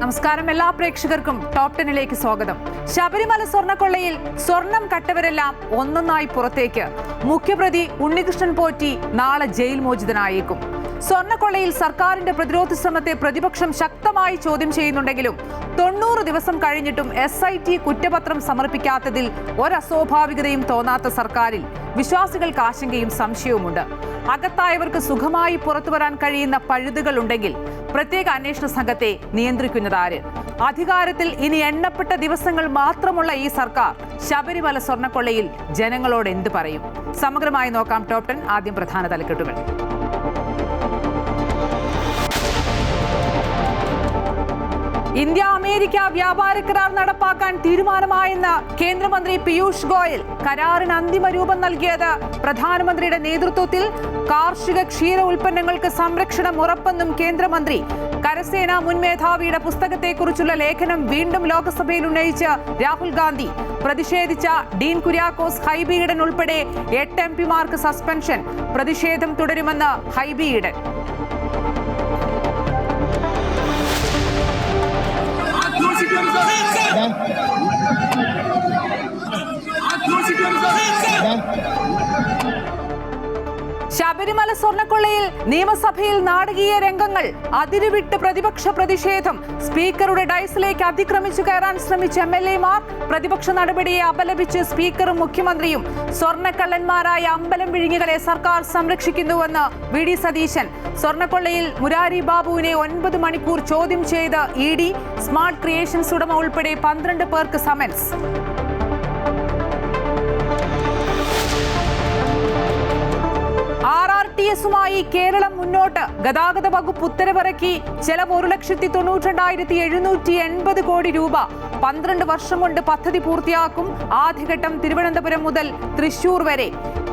നമസ്കാരം, എല്ലാ പ്രേക്ഷകർക്കും ടോപ് 10ലേക്ക് സ്വാഗതം. ശബരിമല സ്വർണ്ണക്കൊള്ളയിൽ സ്വർണം കട്ടവരെല്ലാം ഒന്നൊന്നായി പുറത്തേക്ക്. മുഖ്യപ്രതി ഉണ്ണികൃഷ്ണൻ പോറ്റി നാളെ ജയിൽ മോചിതനായേക്കും. സ്വർണ്ണക്കൊള്ളയിൽ സർക്കാരിന്റെ പ്രതിരോധ ശ്രമത്തെ പ്രതിപക്ഷം ശക്തമായി ചോദ്യം ചെയ്യുന്നുണ്ടെങ്കിലും 90 ദിവസം കഴിഞ്ഞിട്ടും SIT കുറ്റപത്രം സമർപ്പിക്കാത്തതിൽ ഒരസ്വാഭാവികതയും തോന്നാത്ത സർക്കാരിൽ വിശ്വാസികൾക്ക് ആശങ്കയും സംശയവുമുണ്ട്. അകത്തായവർക്ക് സുഖമായി പുറത്തുവരാൻ കഴിയുന്ന പഴുതുകൾ ഉണ്ടെങ്കിൽ പ്രത്യേക അന്വേഷണ സംഘത്തെ നിയന്ത്രിക്കുന്നതാര്? അധികാരത്തിൽ ഇനി എണ്ണപ്പെട്ട ദിവസങ്ങൾ മാത്രമുള്ള ഈ സർക്കാർ ശബരിമല സ്വർണ്ണക്കൊള്ളയിൽ ജനങ്ങളോട് എന്ത് പറയും? സമഗ്രമായി നോക്കാം ടോപ് 10. ആദ്യം പ്രധാന തലക്കെട്ടുകൾ. ഇന്ത്യ അമേരിക്ക വ്യാപാര കരാർ നടപ്പാക്കാൻ തീരുമാനമായെന്ന് കേന്ദ്രമന്ത്രി പീയൂഷ് ഗോയൽ. കരാറിന് അന്തിമ രൂപം നൽകിയത് പ്രധാനമന്ത്രിയുടെ നേതൃത്വത്തിൽ. കാർഷിക ക്ഷീര ഉൽപ്പന്നങ്ങൾക്ക് സംരക്ഷണം ഉറപ്പെന്നും കേന്ദ്രമന്ത്രി. കരസേന മുൻ മേധാവിയുടെ പുസ്തകത്തെക്കുറിച്ചുള്ള ലേഖനം വീണ്ടും ലോക്സഭയിൽ ഉന്നയിച്ച് രാഹുൽ ഗാന്ധി. പ്രതിഷേധിച്ച ഡീൻ കുര്യാക്കോസ്, ഹൈബി ഈഡൻ ഉൾപ്പെടെ 8 MPമാർക്ക് സസ്പെൻഷൻ. പ്രതിഷേധം തുടരുമെന്ന് ഹൈബി ഈഡൻ. ശബരിമല സ്വർണ്ണക്കൊള്ളയിൽ നിയമസഭയിൽ നാടകീയ രംഗങ്ങൾ. അതിരുവിട്ട് പ്രതിപക്ഷ പ്രതിഷേധം. സ്പീക്കറുടെ ഡയസിലേക്ക് അതിക്രമിച്ചു കയറാൻ ശ്രമിച്ച MLAമാർ. പ്രതിപക്ഷ നടപടിയെ അപലപിച്ച് സ്പീക്കറും മുഖ്യമന്ത്രിയും. സ്വർണ്ണക്കള്ളന്മാരായ അമ്പലം വിഴുങ്ങികളെ സർക്കാർ സംരക്ഷിക്കുന്നുവെന്ന് VD സതീശൻ. സ്വർണ്ണക്കൊള്ളയിൽ മുരാരി ബാബുവിനെ 9 മണിക്കൂർ ചോദ്യം ചെയ്ത് ED. സ്മാർട്ട് ക്രിയേഷൻസ് ഉടമ ഉൾപ്പെടെ 12 പേർക്ക് സമൻസ്. RRTSുമായി കേരളം മുന്നോട്ട്. ഗതാഗത വകുപ്പ് ഉത്തരവിറക്കി. ചെലവ് 1,92,780 കോടി രൂപ. 12 വർഷം കൊണ്ട് പദ്ധതി പൂർത്തിയാക്കും. ആദ്യഘട്ടം തിരുവനന്തപുരം മുതൽ തൃശൂർ വരെ.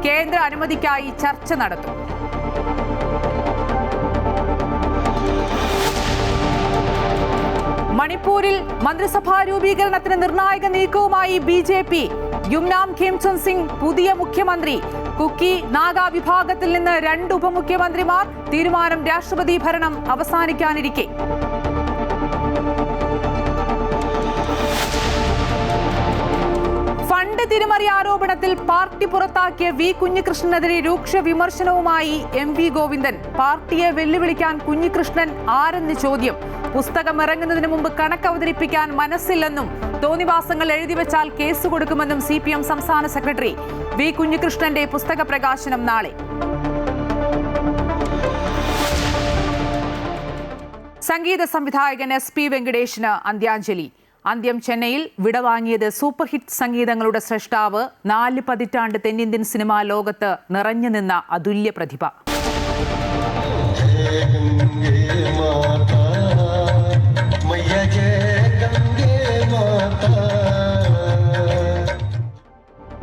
കേന്ദ്ര അനുമതിക്കായി ചർച്ച നടത്തും. മണിപ്പൂരിൽ മന്ത്രിസഭാ രൂപീകരണത്തിന് നിർണായക നീക്കവുമായി BJP. യുംനാം ഖേംചന്ദ് സിംഗ് പുതിയ മുഖ്യമന്ത്രി. കുക്കി നാഗ വിഭാഗത്തിൽ നിന്ന് 2 ഉപമുഖ്യമന്ത്രിമാർ. തീരുമാനം രാഷ്ട്രപതി ഭരണം അവസാനിക്കാനിരിക്കെ. ഫണ്ട് തിരിമറി ആരോപണത്തിൽ പാർട്ടി പുറത്താക്കിയ V കുഞ്ഞികൃഷ്ണനെതിരെ രൂക്ഷ വിമർശനവുമായി MV ഗോവിന്ദൻ. പാർട്ടിയെ വെല്ലുവിളിക്കാൻ കുഞ്ഞികൃഷ്ണൻ ആരെന്ന് ചോദ്യം. പുസ്തകം ഇറങ്ങുന്നതിന് മുമ്പ് കണക്ക് അവതരിപ്പിക്കാൻ മനസ്സില്ലെന്നും തോന്നിവാസങ്ങൾ എഴുതിവെച്ചാൽ കേസ് കൊടുക്കുമെന്നും CPM സംസ്ഥാന സെക്രട്ടറി. V കുഞ്ഞികൃഷ്ണന്റെ പുസ്തക പ്രകാശനം നാളെ. സംഗീത സംവിധായകൻ SP വെങ്കടേഷിന് അന്ത്യാഞ്ജലി. അന്ത്യം ചെന്നൈയിൽ വിടവാങ്ങിയത് സൂപ്പർ ഹിറ്റ് സംഗീതങ്ങളുടെ സ്രഷ്ടാവ്. 4 പതിറ്റാണ്ട് തെന്നിന്ത്യൻ സിനിമാ ലോകത്ത് നിറഞ്ഞു നിന്ന അതുല്യ പ്രതിഭ.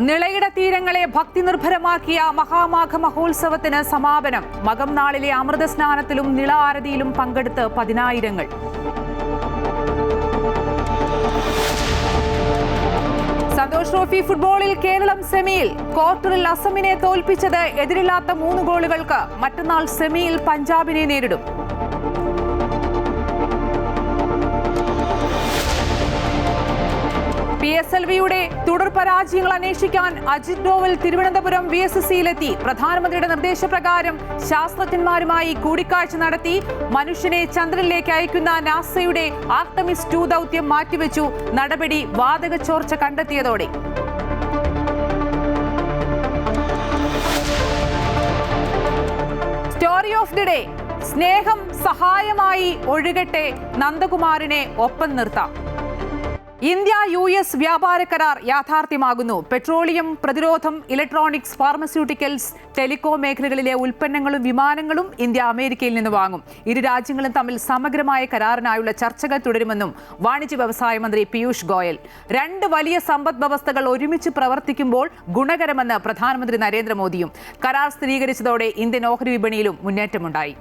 നിളയുടെ തീരങ്ങളെ ഭക്തി നിർഭരമാക്കിയ മഹാമാഘ മഹോത്സവത്തിന് സമാപനം. മകം നാളിലെ അമൃത സ്നാനത്തിലും നിള ആരതിയിലും പങ്കെടുത്ത് 10,000. സന്തോഷ് ട്രോഫി ഫുട്ബോളിൽ കേരളം സെമിയിൽ. ക്വാർട്ടറിൽ അസമിനെ തോൽപ്പിച്ചത് എതിരില്ലാത്ത 3 ഗോളുകൾക്ക്. മറ്റന്നാൾ സെമിയിൽ പഞ്ചാബിനെ നേരിടും. PSLVയുടെ തുടർ പരാജയങ്ങൾ അന്വേഷിക്കാൻ അജിത് ഡോവൽ തിരുവനന്തപുരം VSSCയിലെത്തി. പ്രധാനമന്ത്രിയുടെ നിർദ്ദേശപ്രകാരം ശാസ്ത്രജ്ഞന്മാരുമായി കൂടിക്കാഴ്ച നടത്തി. മനുഷ്യനെ ചന്ദ്രനിലേക്ക് അയക്കുന്ന നാസയുടെ ആർട്ടമിസ് 2 ദൗത്യം മാറ്റിവെച്ചു. നടപടി വാതക ചോർച്ച കണ്ടെത്തിയതോടെ. Story of the day. സ്നേഹം സഹായമായി ഒഴുകട്ടെ, നന്ദകുമാറിനെ ഒപ്പം നിർത്താം. ഇന്ത്യ US വ്യാപാര കരാർ യാഥാർത്ഥ്യമാകുന്നു. പെട്രോളിയം, പ്രതിരോധം, ഇലക്ട്രോണിക്സ്, ഫാർമസ്യൂട്ടിക്കൽസ്, ടെലികോം മേഖലകളിലെ ഉൽപ്പന്നങ്ങളും വിമാനങ്ങളും ഇന്ത്യ അമേരിക്കയിൽ നിന്ന് വാങ്ങും. ഇരു രാജ്യങ്ങളും തമ്മിൽ സമഗ്രമായ കരാറിനായുള്ള ചർച്ചകൾ തുടരുമെന്നും വാണിജ്യ വ്യവസായ മന്ത്രി പീയൂഷ് ഗോയൽ. 2 വലിയ സമ്പദ് വ്യവസ്ഥകൾ ഒരുമിച്ച് പ്രവർത്തിക്കുമ്പോൾ ഗുണകരമെന്ന് പ്രധാനമന്ത്രി നരേന്ദ്രമോദിയും. കരാർ സ്ഥിരീകരിച്ചതോടെ ഇന്ത്യൻ ഓഹരി വിപണിയിലും മുന്നേറ്റമുണ്ടായി.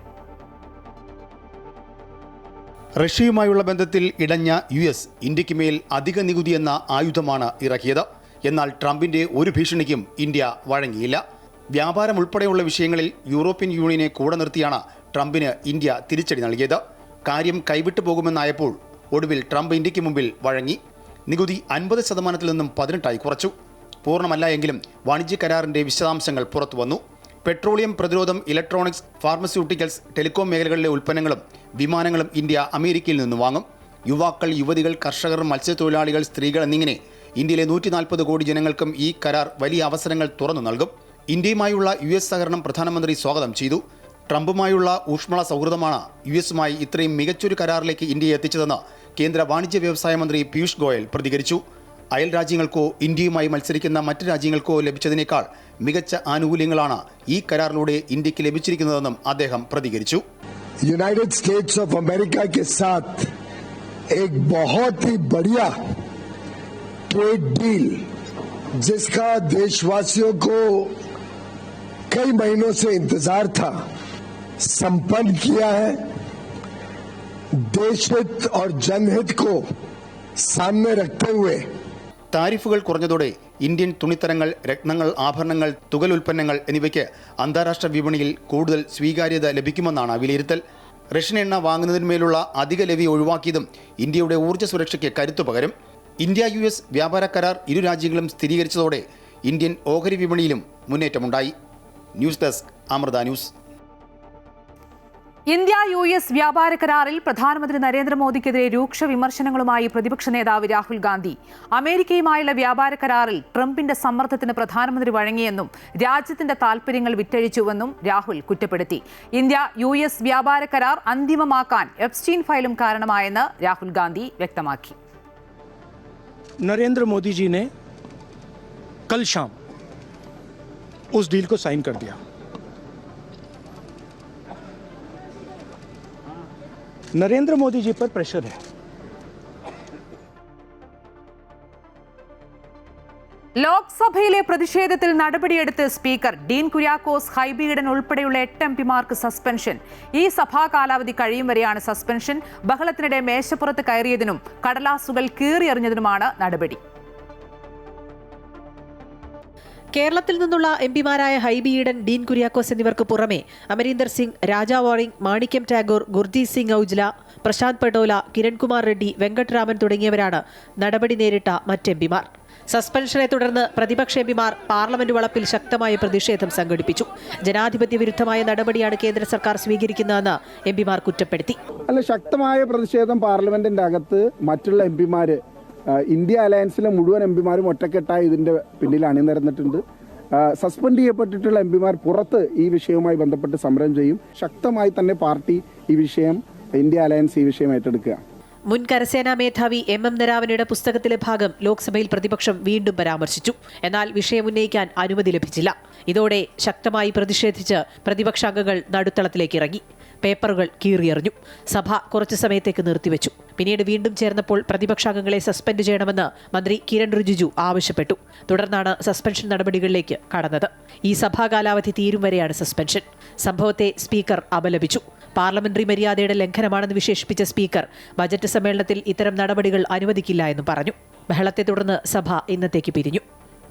റഷ്യയുമായുള്ള ബന്ധത്തിൽ ഇടഞ്ഞ US ഇന്ത്യക്ക് മേൽ അധിക നികുതി എന്ന ആയുധമാണ് ഇറക്കിയത്. എന്നാൽ ട്രംപിന്റെ ഒരു ഭീഷണിക്കും ഇന്ത്യ വഴങ്ങിയില്ല. വ്യാപാരം ഉൾപ്പെടെയുള്ള വിഷയങ്ങളിൽ യൂറോപ്യൻ യൂണിയനെ കൂടെ നിർത്തിയാണ് ട്രംപിന് ഇന്ത്യ തിരിച്ചടി നൽകിയത്. കാര്യം കൈവിട്ടു പോകുമെന്നായപ്പോൾ ഒടുവിൽ ട്രംപ് ഇന്ത്യക്ക് മുമ്പിൽ വഴങ്ങി. നികുതി 50% നിന്നും 18% കുറച്ചു. പൂർണ്ണമല്ല എങ്കിലും വാണിജ്യ കരാറിന്റെ വിശദാംശങ്ങൾ പുറത്തുവന്നു. പെട്രോളിയം, പ്രതിരോധം, ഇലക്ട്രോണിക്സ്, ഫാർമസ്യൂട്ടിക്കൽസ്, ടെലികോം മേഖലകളിലെ ഉൽപ്പന്നങ്ങളും വിമാനങ്ങളും ഇന്ത്യ അമേരിക്കയിൽ നിന്ന് വാങ്ങും. യുവാക്കൾ, യുവതികൾ, കർഷകർ, മത്സ്യത്തൊഴിലാളികൾ, സ്ത്രീകൾ എന്നിങ്ങനെ ഇന്ത്യയിലെ 140 കോടി ജനങ്ങൾക്കും ഈ കരാർ വലിയ അവസരങ്ങൾ തുറന്നു നൽകും. ഇന്ത്യയുമായുള്ള US സഹകരണം പ്രധാനമന്ത്രി സ്വാഗതം ചെയ്തു. ട്രംപുമായുള്ള ഊഷ്മള സൗഹൃദമാണ് US-മായി ഇത്രയും മികച്ചൊരു കരാറിലേക്ക് ഇന്ത്യയെ എത്തിച്ചതെന്ന് കേന്ദ്ര വാണിജ്യ വ്യവസായ മന്ത്രി പീയൂഷ് ഗോയൽ പ്രതികരിച്ചു. അയൽ രാജ്യങ്ങൾക്കോ ഇന്ത്യയുമായി മത്സരിക്കുന്ന മറ്റ് രാജ്യങ്ങൾക്കോ ലഭിച്ചതിനേക്കാൾ മികച്ച ആനുകൂല്യങ്ങളാണ് ഈ കരാറിലൂടെ ഇന്ത്യക്ക് ലഭിച്ചിരിക്കുന്നതെന്നും അദ്ദേഹം പ്രതികരിച്ചു. യുണൈറ്റഡ് സ്റ്റേറ്റ്സ് ഓഫ് അമേരിക്ക के साथ एक बहुत ही बढ़िया ट्रेड डील जिसका देशवासियों को कई महीनों से इंतजार था, संपन्न किया है. देश हित और जनहित को सामने रखते हुए താരിഫുകൾ കുറഞ്ഞതോടെ ഇന്ത്യൻ തുണിത്തരങ്ങൾ, രത്നങ്ങൾ, ആഭരണങ്ങൾ, തുകൽ ഉൽപ്പന്നങ്ങൾ എന്നിവയ്ക്ക് അന്താരാഷ്ട്ര വിപണിയിൽ കൂടുതൽ സ്വീകാര്യത ലഭിക്കുമെന്നാണ് വിലയിരുത്തൽ. റഷ്യൻ എണ്ണ വാങ്ങുന്നതിന്മേലുള്ള അധിക ലെവി ഒഴിവാക്കിയതും ഇന്ത്യയുടെ ഊർജ്ജ സുരക്ഷയ്ക്ക് കരുത്തു പകരും. ഇന്ത്യ-US വ്യാപാര കരാർ ഇരു രാജ്യങ്ങളും സ്ഥിരീകരിച്ചതോടെ ഇന്ത്യൻ ഓഹരി വിപണിയിലും മുന്നേറ്റമുണ്ടായി. News desk, Amrita news. India വ്യാപാര കരാറിൽ പ്രധാനമന്ത്രി നരേന്ദ്രമോദിക്കെതിരെ രൂക്ഷ വിമർശനങ്ങളുമായി പ്രതിപക്ഷ നേതാവ് രാഹുൽ ഗാന്ധി. അമേരിക്കയുമായുള്ള വ്യാപാര കരാറിൽ ട്രംപിന്റെ സമ്മർദ്ദത്തിന് പ്രധാനമന്ത്രി വഴങ്ങിയെന്നും രാജ്യത്തിന്റെ താൽപര്യങ്ങൾ വിറ്റഴിച്ചുവെന്നും രാഹുൽ കുറ്റപ്പെടുത്തി. ഇന്ത്യ-US വ്യാപാര കരാർ അന്തിമമാക്കാൻ എപ്സ്റ്റീൻ ഫയലും കാരണമായെന്ന് രാഹുൽ ഗാന്ധി വ്യക്തമാക്കി. नरेंद्र मोदी जी ने कल शाम उस डील को साइन कर दिया. नरेंद्र मोदी जी पर प्रेशर है. ലോക്സഭയിലെ പ്രതിഷേധത്തിൽ നടപടിയെടുത്ത് സ്പീക്കർ. ഡീൻ കുര്യാക്കോസ്, ഹൈബി ഈഡൻ ഉൾപ്പെടെയുള്ള 8 എംപിമാർക്ക് സസ്പെൻഷൻ. ഈ സഭാ കാലാവധി കഴിയും വരെയാണ് സസ്പെൻഷൻ. ബഹളത്തിനിടെ മേശപ്പുറത്ത് കയറിയതിനും കടലാസുകൾ കീറിയെറിഞ്ഞതിനുമാണ് നടപടി. കേരളത്തിൽ നിന്നുള്ള എംപിമാരായ ഹൈബി ഈഡൻ, ഡീൻ കുര്യാക്കോസ് എന്നിവർക്ക് പുറമെ അമരീന്ദർ സിംഗ്, രാജാ വാറിംഗ്, മാണിക്യം ടാഗോർ, ഗുർജീത് സിംഗ് ഔജ്ല, പ്രശാന്ത് പട്ടോല, കിരൺകുമാർ റെഡ്ഡി, വെങ്കട്ടരാമൻ തുടങ്ങിയവരാണ് നടപടി നേരിട്ട മറ്റ് എംപിമാർ. സസ്പെൻഷനെ തുടർന്ന് പ്രതിപക്ഷ എംപിമാർ പാർലമെന്റ് വളപ്പിൽ ശക്തമായ പ്രതിഷേധം സംഘടിപ്പിച്ചു. ജനാധിപത്യ വിരുദ്ധമായ നടപടിയാണ് കേന്ദ്ര സർക്കാർ സ്വീകരിക്കുന്നതെന്ന് എംപിമാർ കുറ്റപ്പെടുത്തി. ശക്തമായ പ്രതിഷേധം പാർലമെന്റിന്റെ അകത്ത് മറ്റുള്ള എംപിമാര്, ഇന്ത്യ അലയൻസിലെ മുഴുവൻ എംപിമാരും ഒറ്റക്കെട്ടായി ഇതിന്റെ പിന്നിൽ അണിനിരന്നിട്ടുണ്ട്. സസ്പെൻഡ് ചെയ്യപ്പെട്ടിട്ടുള്ള എംപിമാർ പുറത്ത് ഈ വിഷയവുമായി ബന്ധപ്പെട്ട് സമരം ചെയ്യും. ശക്തമായി തന്നെ പാർട്ടി ഈ വിഷയം, ഇന്ത്യ അലയൻസ് ഈ വിഷയം ഏറ്റെടുക്കുക. മുൻ കരസേനാ മേധാവി MM നരാവനയുടെ പുസ്തകത്തിലെ ഭാഗം ലോക്സഭയിൽ പ്രതിപക്ഷം വീണ്ടും പരാമർശിച്ചു. എന്നാൽ വിഷയം ഉന്നയിക്കാൻ അനുമതി ലഭിച്ചില്ല. ഇതോടെ ശക്തമായി പ്രതിഷേധിച്ച് പ്രതിപക്ഷാംഗങ്ങൾ നടുത്തളത്തിലേക്ക് ഇറങ്ങി. പേപ്പറുകൾ കീറിയെറിഞ്ഞു. സഭ കുറച്ചു സമയത്തേക്ക് നിർത്തിവെച്ചു. പിന്നീട് വീണ്ടും ചേർന്നപ്പോൾ പ്രതിപക്ഷാംഗങ്ങളെ സസ്പെൻഡ് ചെയ്യണമെന്ന് മന്ത്രി കിരൺ റിജിജു ആവശ്യപ്പെട്ടു. തുടർന്നാണ് സസ്പെൻഷൻ നടപടികളിലേക്ക് കടന്നത്. ഈ സഭാ കാലാവധി തീരും വരെയാണ് സസ്പെൻഷൻ. സംഭവത്തെ സ്പീക്കർ അപലപിച്ചു. പാർലമെന്ററി മര്യാദയുടെ ലംഘനമാണെന്ന് വിശേഷിപ്പിച്ച സ്പീക്കർ ബജറ്റ് സമ്മേളനത്തിൽ ഇത്തരം നടപടികൾ അനുവദിക്കില്ല എന്നും പറഞ്ഞു. ബഹളത്തെ തുടർന്ന് സഭ ഇന്നത്തേക്ക് പിരിഞ്ഞു.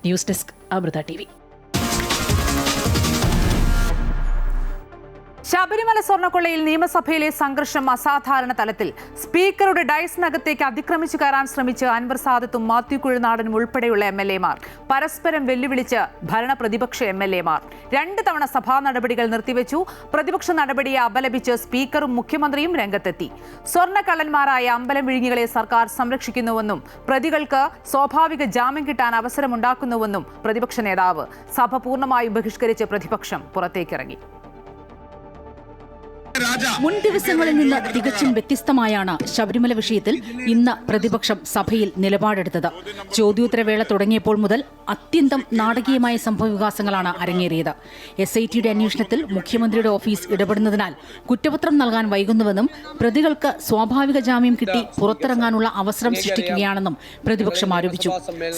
News desk, Amrita TV. Sabarimala സ്വർണ്ണക്കൊള്ളയിൽ നിയമസഭയിലെ സംഘർഷം അസാധാരണ തലത്തിൽ. സ്പീക്കറുടെ ഡയസിനകത്തേക്ക് അതിക്രമിച്ചു കയറാൻ ശ്രമിച്ച് അൻവർ സാദത്തും മാത്യു കുഴൽനാടനും ഉൾപ്പെടെയുള്ള MLA-മാർ പരസ്പരം വെല്ലുവിളിച്ച് ഭരണ പ്രതിപക്ഷ MLA-മാർ 2 തവണ സഭാ നടപടികൾ നിർത്തിവെച്ചു. പ്രതിപക്ഷ നടപടിയെ അപലപിച്ച് സ്പീക്കറും മുഖ്യമന്ത്രിയും രംഗത്തെത്തി. സ്വർണ്ണക്കള്ളന്മാരായ അമ്പലം വിഴുങ്ങികളെ സർക്കാർ സംരക്ഷിക്കുന്നുവെന്നും പ്രതികൾക്ക് സ്വാഭാവിക ജാമ്യം കിട്ടാൻ അവസരമുണ്ടാക്കുന്നുവെന്നും പ്രതിപക്ഷ നേതാവ്. സഭ പൂർണ്ണമായും ബഹിഷ്കരിച്ച് പ്രതിപക്ഷം പുറത്തേക്കിറങ്ങി. മുൻ ദിവസങ്ങളിൽ നിന്ന് തികച്ചും വ്യത്യസ്തമായാണ് ശബരിമല വിഷയത്തിൽ ഇന്ന് പ്രതിപക്ഷം സഭയിൽ നിലപാടെടുത്തത്. ചോദ്യോത്തരവേള തുടങ്ങിയപ്പോൾ മുതൽ അത്യന്തം നാടകീയമായ സംഭവവികാസങ്ങളാണ് അരങ്ങേറിയത്. SITയുടെ അന്വേഷണത്തിൽ മുഖ്യമന്ത്രിയുടെ ഓഫീസ് ഇടപെടുന്നതിനാൽ കുറ്റപത്രം നൽകാൻ വൈകുന്നുവെന്നും പ്രതികൾക്ക് സ്വാഭാവിക ജാമ്യം കിട്ടി പുറത്തിറങ്ങാനുള്ള അവസരം സൃഷ്ടിക്കുകയാണെന്നും പ്രതിപക്ഷം ആരോപിച്ചു.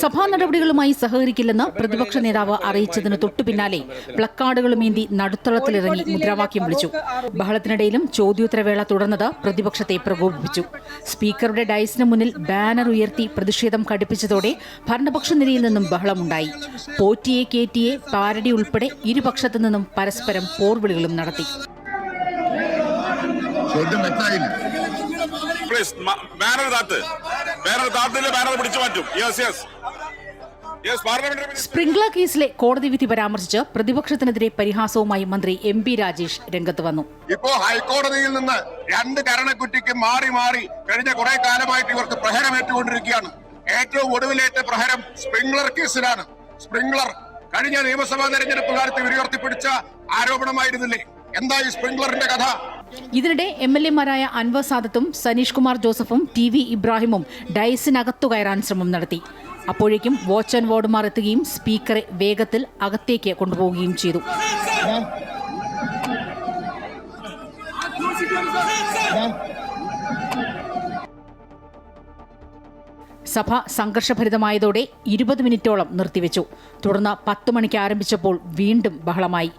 സഭാ നടപടികളുമായി സഹകരിക്കില്ലെന്ന് പ്രതിപക്ഷ നേതാവ് അറിയിച്ചതിന് തൊട്ടുപിന്നാലെ പ്ലക്കാർഡുകളുമേന്തി നടുത്തളത്തിലിറങ്ങി മുദ്രാവാക്യം വിളിച്ചു. ബഹളത്തിനിടയിലും ചോദ്യോത്തരവേള തുടർന്നത് പ്രതിപക്ഷത്തെ പ്രകോപിപ്പിച്ചു. സ്പീക്കറുടെ ഡയസിന് മുന്നിൽ ബാനർ ഉയർത്തി പ്രതിഷേധം കടുപ്പിച്ചതോടെ ഭരണപക്ഷ നിരയിൽ നിന്നും ബഹളമുണ്ടായി. പോറ്റിയെ കേറ്റിയെ പാരടി ഉൾപ്പെടെ ഇരുപക്ഷത്തു നിന്നും പരസ്പരം പോർവിളികളും നടത്തി. പ്ലീസ് ബാനർ താത്തില്ല, ബാനർ പിടിച്ചു മാറ്റും. സ്പ്രിംഗ്ലർ കേസിലെ കോടതി വിധി പരാമർശിച്ച് പ്രതിപക്ഷത്തിനെതിരെ പരിഹാസവുമായി മന്ത്രി MP രാജേഷ് രംഗത്ത് വന്നു. ഇപ്പോ ഹൈക്കോടതിയിൽ നിന്ന് 2 കരണക്കുറ്റിക്ക് മാറി കഴിഞ്ഞ കുറെ കാലമായിട്ട് ഇവർക്ക് പ്രഹരമേറ്റുകൊണ്ടിരിക്കുകയാണ്. ഏറ്റവും ഒടുവിലേറ്റ പ്രഹരം സ്പ്രിംഗ്ലർ കേസിലാണ്. സ്പ്രിംഗ്ലർ കഴിഞ്ഞ നിയമസഭാ തെരഞ്ഞെടുപ്പ് കാലത്ത് ഉയർത്തിപ്പിടിച്ച ആരോപണമായിരുന്നില്ലേ? എന്താ ഈ സ്പ്രിംഗ്ലറിന്റെ കഥ? ഇതിനിടെ MLA-മാരായ അൻവർ സാദത്തും സനീഷ് കുമാർ ജോസഫും TV ഇബ്രാഹിമും ഡയസിനകത്തു കയറാൻ ശ്രമം നടത്തി. അപ്പോഴേക്കും വാച്ച് ആൻഡ് വാർഡുമാർ എത്തുകയും സ്പീക്കറെ വേഗത്തിൽ അകത്തേക്ക് കൊണ്ടുപോവുകയും ചെയ്തു. സഭ സംഘർഷഭരിതമായതോടെ 20 മിനിറ്റോളം നിർത്തിവെച്ചു. തുടർന്ന് 10 മണിക്ക് ആരംഭിച്ചപ്പോൾ വീണ്ടും ബഹളമായി.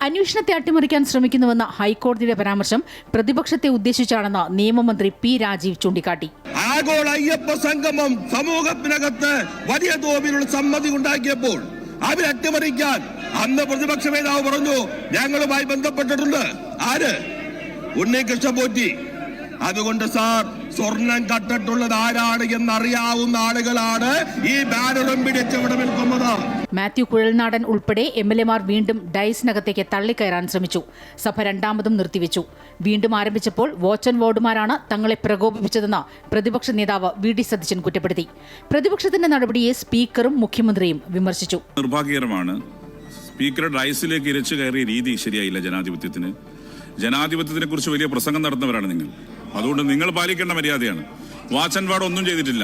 അന്വേഷണത്തെ അട്ടിമറിക്കാൻ ശ്രമിക്കുന്നുവെന്ന ഹൈക്കോടതിയുടെ പരാമർശം പ്രതിപക്ഷത്തെ ഉദ്ദേശിച്ചാണെന്ന് നിയമമന്ത്രി P രാജീവ് ചൂണ്ടിക്കാട്ടി. ആഗോള അയ്യപ്പ സംഗമം സമൂഹത്തിനകത്ത് വലിയ തോതിലുള്ള സമ്മതി ഉണ്ടാക്കിയപ്പോൾ അവരെ അട്ടിമറിക്കാൻ അന്ന് പ്രതിപക്ഷ നേതാവ് പറഞ്ഞു, ഞങ്ങളുമായി ബന്ധപ്പെട്ടിട്ടുണ്ട്. ആര്? ഉണ്ണികൃഷ്ണൻ പോറ്റി. അതുകൊണ്ട് സാർ, സ്വർണം കട്ടിട്ടുള്ളത് ആരാണ് എന്നറിയാവുന്ന ആളുകളാണ് ഈ ബാനറും പിടിച്ചവിടെ നിൽക്കുന്നത്. മാത്യു കുഴൽനാടൻ ഉൾപ്പെടെ MLA-മാർ വീണ്ടും ഡയസിനകത്തേക്ക് തള്ളിക്കയറാൻ ശ്രമിച്ചു. സഭ രണ്ടാമതും നിർത്തിവെച്ചു. വീണ്ടും ആരംഭിച്ചപ്പോൾ വാച്ച് ആൻഡ് വാർഡുമാരാണ് തങ്ങളെ പ്രകോപിപ്പിച്ചതെന്ന് പ്രതിപക്ഷ നേതാവ് VD സതീശൻ കുറ്റപ്പെടുത്തി. പ്രതിപക്ഷത്തിന്റെ നടപടിയെ സ്പീക്കറും മുഖ്യമന്ത്രിയും വിമർശിച്ചു. നിർഭാഗ്യകരമാണ്. സ്പീക്കറുടെ ഡയസിലേക്ക് ഇരച്ചു കയറിയ രീതി ശരിയായില്ല. ജനാധിപത്യത്തിനെ കുറിച്ച് വലിയ പ്രസംഗം നടത്തുന്നവരാണ് നിങ്ങൾ. അതുകൊണ്ട് നിങ്ങൾ പാലിക്കേണ്ട മര്യാദയാണ്. വാച്ച് ആൻഡ് വാർഡ് ഒന്നും ചെയ്തിട്ടില്ല.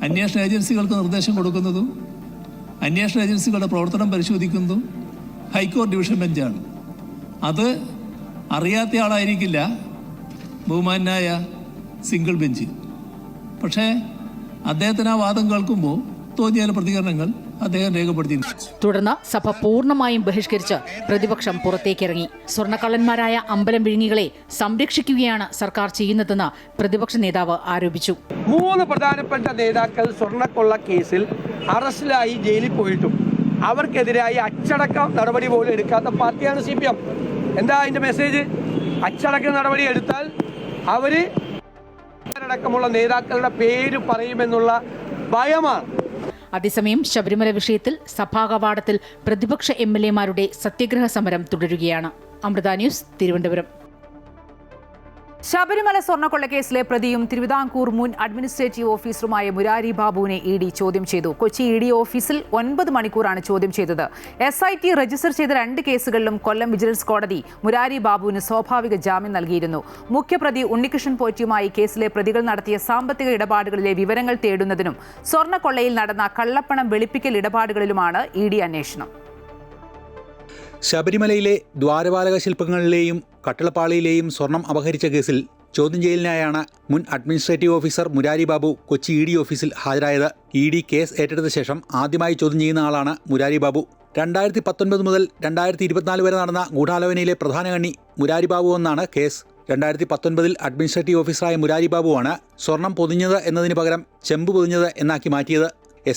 അന്വേഷണ ഏജൻസികൾക്ക് നിർദ്ദേശം കൊടുക്കുന്നതും അന്വേഷണ ഏജൻസികളുടെ പ്രവർത്തനം പരിശോധിക്കുന്നതും ഹൈക്കോടതി ഡിവിഷൻ ബെഞ്ചാണ്. അത് അറിയാത്ത ആളായിരിക്കില്ല ബഹുമാനായ സിംഗിൾ ബെഞ്ച്. പക്ഷേ അദ്ദേഹത്തിന് ആ വാദം കേൾക്കുമ്പോൾ തോന്നിയ പ്രതികരണങ്ങൾ അദ്ദേഹം രേഖപ്പെടുത്തി. തുടർന്ന് സഭ പൂർണ്ണമായും ബഹിഷ്കരിച്ച് പ്രതിപക്ഷം പുറത്തേക്കിറങ്ങി. സ്വർണ്ണക്കള്ളന്മാരായ അമ്പലം വിഴുങ്ങികളെ സംരക്ഷിക്കുകയാണ് സർക്കാർ ചെയ്യുന്നതെന്ന് പ്രതിപക്ഷ നേതാവ് ആരോപിച്ചു. 3 പ്രധാനപ്പെട്ട നേതാക്കൾ സ്വർണ്ണക്കൊള്ള കേസിൽ അറസ്റ്റിലായി ജയിലിൽ പോയിട്ടും അവർക്കെതിരായി അച്ചടക്ക നടപടി പോലും എടുക്കാത്ത പാർട്ടിയാണ് CPM. എന്താ അതിന്റെ മെസ്സേജ്? അച്ചടക്ക നടപടി എടുത്താൽ അവര് അടക്കമുള്ള നേതാക്കളുടെ പേര് പറയുമെന്നുള്ള ഭയമാണ്. അതേസമയം ശബരിമല വിഷയത്തിൽ സഭാ കവാടത്തിൽ പ്രതിപക്ഷ MLA-മാരുടെ സത്യഗ്രഹ സമരം തുടരുകയാണ്. അമൃത ന്യൂസ്, തിരുവനന്തപുരം. ശബരിമല സ്വർണ്ണക്കൊള്ളക്കേസിലെ പ്രതിയും തിരുവിതാംകൂർ മുൻ അഡ്മിനിസ്ട്രേറ്റീവ് ഓഫീസറുമായ മുരാരി ബാബുവിനെ ED ചോദ്യം ചെയ്തു. കൊച്ചി ED ഓഫീസിൽ 9 മണിക്കൂറാണ് ചോദ്യം ചെയ്തത്. SIT രജിസ്റ്റർ ചെയ്ത 2 കേസുകളിലും കൊല്ലം വിജിലൻസ് കോടതി മുരാരി ബാബുവിന് സ്വാഭാവിക ജാമ്യം നൽകിയിരുന്നു. മുഖ്യപ്രതി ഉണ്ണികൃഷ്ണൻ പോറ്റിയുമായി കേസിലെ പ്രതികൾ നടത്തിയ സാമ്പത്തിക ഇടപാടുകളിലെ വിവരങ്ങൾ തേടുന്നതിനും സ്വർണ്ണക്കൊള്ളയിൽ നടന്ന കള്ളപ്പണം വെളുപ്പിക്കൽ ഇടപാടുകളിലുമാണ് ED അന്വേഷണം. ശബരിമലയിലെ ദ്വാരപാലക ശില്പങ്ങളിലെയും കട്ടിളപ്പാളിയിലെയും സ്വർണം അപഹരിച്ച കേസിൽ ചോദ്യം ചെയ്യലിനായാണ് മുൻ administrative officer Murari Babu Kochi ED ഓഫീസിൽ ഹാജരായത്. ED കേസ് ഏറ്റെടുത്ത ശേഷം ആദ്യമായി ചോദ്യം ചെയ്യുന്ന ആളാണ് മുരാരി ബാബു. 2019 മുതൽ 2024 വരെ നടന്ന ഗൂഢാലോചനയിലെ പ്രധാന കണ്ണി മുരാരി ബാബു എന്നാണ് കേസ്. 2019 അഡ്മിനിസ്ട്രേറ്റീവ് ഓഫീസറായ മുരാരി ബാബുവാണ് സ്വർണം പൊതിഞ്ഞത് എന്നതിന് പകരം ചെമ്പ് പൊതിഞ്ഞത് എന്നാക്കി മാറ്റിയത്.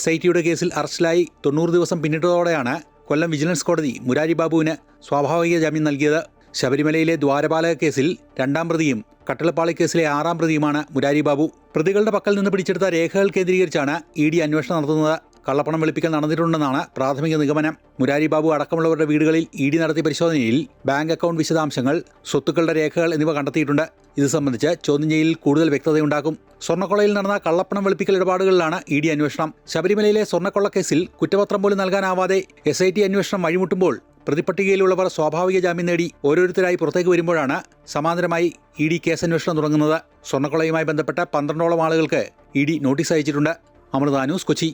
SITയുടെ കേസിൽ അറസ്റ്റിലായി 90 ദിവസം പിന്നിട്ടതോടെയാണ് കൊല്ലം വിജിലൻസ് കോടതി മുരാരി ബാബുവിന് സ്വാഭാവിക ജാമ്യം നൽകിയത്. ശബരിമലയിലെ ദ്വാരപാലക കേസിൽ 2ാം പ്രതിയും കട്ടിളപ്പാളി കേസിലെ 6ാം പ്രതിയുമാണ് മുരാരി ബാബു. പ്രതികളുടെ പക്കൽ നിന്ന് പിടിച്ചെടുത്ത രേഖകൾ കേന്ദ്രീകരിച്ചാണ് ED അന്വേഷണം നടത്തുന്നത്. കള്ളപ്പണം വെളുപ്പിക്കൽ നടന്നിട്ടുണ്ടെന്നാണ് പ്രാഥമിക നിഗമനം. മുരാരി ബാബു അടക്കമുള്ളവരുടെ വീടുകളിൽ ED നടത്തിയ പരിശോധനയിൽ ബാങ്ക് അക്കൗണ്ട് വിശദാംശങ്ങൾ, സ്വത്തുക്കളുടെ രേഖകൾ എന്നിവ കണ്ടെത്തിയിട്ടുണ്ട്. ഇത് സംബന്ധിച്ച് ചോദ്യം ചെയ്യലിൽ കൂടുതൽ വ്യക്തതയുണ്ടാക്കും. സ്വർണ്ണക്കൊള്ളയിൽ നടന്ന കള്ളപ്പണം വെളുപ്പിക്കൽ ഇടപാടുകളിലാണ് ED അന്വേഷണം. ശബരിമലയിലെ സ്വർണ്ണക്കൊള്ളക്കേസിൽ കുറ്റപത്രം പോലും നൽകാനാവാതെ SIT അന്വേഷണം വഴിമുട്ടുമ്പോൾ പ്രതിപട്ടികയിലുള്ളവർ സ്വാഭാവിക ജാമ്യം നേടി ഓരോരുത്തരായി പുറത്തേക്ക് വരുമ്പോഴാണ് സമാന്തരമായി ED കേസന്വേഷണം തുടങ്ങുന്നത്. സ്വർണ്ണക്കൊള്ളയുമായി ബന്ധപ്പെട്ട 12ഓളം ആളുകൾക്ക് ED നോട്ടീസ് അയച്ചിട്ടുണ്ട്. അമൃത ന്യൂസ്, കൊച്ചി.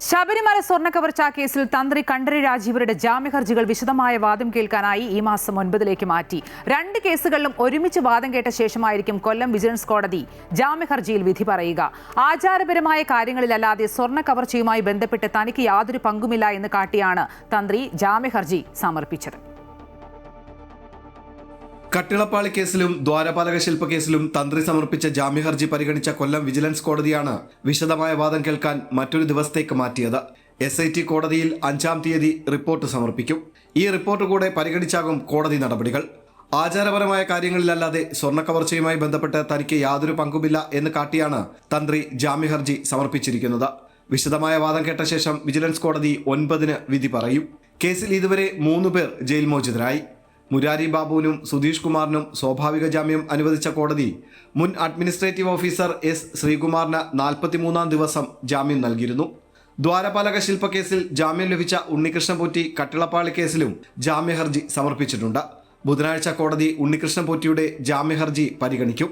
ശബരിമല സ്വർണ്ണക്കവർച്ചാ കേസിൽ തന്ത്രി കണ്ഠരര് രാജീവരുടെ ജാമ്യഹർജികൾ വിശദമായ വാദം കേൾക്കാനായി ഈ മാസം 9 മാറ്റി. 2 കേസുകളിലും ഒരുമിച്ച് വാദം കേട്ട ശേഷമായിരിക്കും കൊല്ലം വിജിലൻസ് കോടതി ജാമ്യഹർജിയിൽ വിധി പറയുക. ആചാരപരമായ കാര്യങ്ങളിലല്ലാതെ സ്വർണ്ണ കവർച്ചയുമായി ബന്ധപ്പെട്ട് തനിക്ക് യാതൊരു പങ്കുമില്ല എന്ന് കാട്ടിയാണ് തന്ത്രി ജാമ്യഹർജി സമർപ്പിച്ചത്. കട്ടിളപ്പാളി കേസിലും ദ്വാരപാലക ശില്പ കേസിലും തന്ത്രി സമർപ്പിച്ച ജാമ്യഹർജി പരിഗണിച്ച കൊല്ലം വിജിലൻസ് കോടതിയാണ് വിശദമായ വാദം കേൾക്കാൻ മറ്റൊരു ദിവസത്തേക്ക് മാറ്റിയത്. SIT കോടതിയിൽ 5-ാം തീയതി റിപ്പോർട്ട് സമർപ്പിക്കും. ഈ റിപ്പോർട്ട് കൂടെ പരിഗണിച്ചാകും കോടതി നടപടികൾ. ആചാരപരമായ കാര്യങ്ങളിലല്ലാതെ സ്വർണ്ണക്കവർച്ചയുമായി ബന്ധപ്പെട്ട് തനിക്ക് യാതൊരു പങ്കുമില്ല എന്ന് കാട്ടിയാണ് തന്ത്രി ജാമ്യഹർജി സമർപ്പിച്ചിരിക്കുന്നത്. വിശദമായ വാദം കേട്ട ശേഷം വിജിലൻസ് കോടതി 9-ന് വിധി പറയും. കേസിൽ ഇതുവരെ 3 പേർ ജയിൽ മോചിതരായി. മുരാരി ബാബുവിനും സുധീഷ് കുമാറിനും സ്വാഭാവിക ജാമ്യം അനുവദിച്ച കോടതി മുൻ അഡ്മിനിസ്ട്രേറ്റീവ് ഓഫീസർ എസ് ശ്രീകുമാറിന് 43-ാം ദിവസം ജാമ്യം നൽകിയിരുന്നു. ദ്വാരപാലക ശില്പ കേസിൽ ജാമ്യം ലഭിച്ച ഉണ്ണികൃഷ്ണൻ പോറ്റി കട്ടിളപ്പാളി കേസിലും ജാമ്യഹർജി സമർപ്പിച്ചിട്ടുണ്ട്. ബുധനാഴ്ച കോടതി ഉണ്ണികൃഷ്ണൻ പോറ്റിയുടെ ജാമ്യഹർജി പരിഗണിക്കും.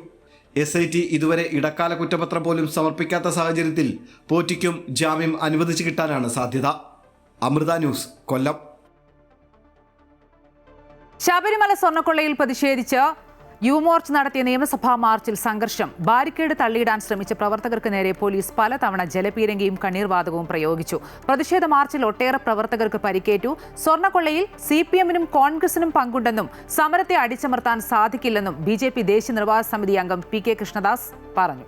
SIT ഇതുവരെ ഇടക്കാല കുറ്റപത്രം പോലും സമർപ്പിക്കാത്ത സാഹചര്യത്തിൽ പോറ്റിക്കും ജാമ്യം അനുവദിച്ചു കിട്ടാനാണ് സാധ്യത. അമൃത ന്യൂസ്, കൊല്ലം. ശബരിമല സ്വർണ്ണക്കൊള്ളയിൽ പ്രതിഷേധിച്ച് യുവമോർച്ച നടത്തിയ നിയമസഭാ മാർച്ചിൽ സംഘർഷം. ബാരിക്കേഡ് തള്ളിയിടാൻ ശ്രമിച്ച പ്രവർത്തകർക്ക് നേരെ പോലീസ് പലതവണ ജലപീരങ്കിയും കണ്ണീർവാതകവും പ്രയോഗിച്ചു. പ്രതിഷേധ മാർച്ചിൽ ഒട്ടേറെ പ്രവർത്തകർക്ക് പരിക്കേറ്റു. സ്വർണ്ണക്കൊള്ളയിൽ CPM-നും കോൺഗ്രസിനും പങ്കുണ്ടെന്നും സമരത്തെ അടിച്ചമർത്താൻ സാധിക്കില്ലെന്നും BJP ദേശീയ നിർവാഹക സമിതി അംഗം PK കൃഷ്ണദാസ് പറഞ്ഞു.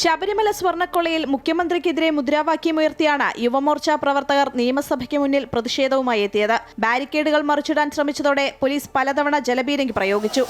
ശബരിമല സ്വർണ്ണക്കൊള്ളയിൽ മുഖ്യമന്ത്രിക്കെതിരെ മുദ്രാവാക്യമുയർത്തിയാണ് യുവമോർച്ച പ്രവർത്തകർ നിയമസഭയ്ക്ക് മുന്നിൽ പ്രതിഷേധവുമായി എത്തിയത്. ബാരിക്കേഡുകൾ മറിച്ചിടാൻ ശ്രമിച്ചതോടെ പോലീസ് പലതവണ ജലപീരങ്കി പ്രയോഗിച്ചു.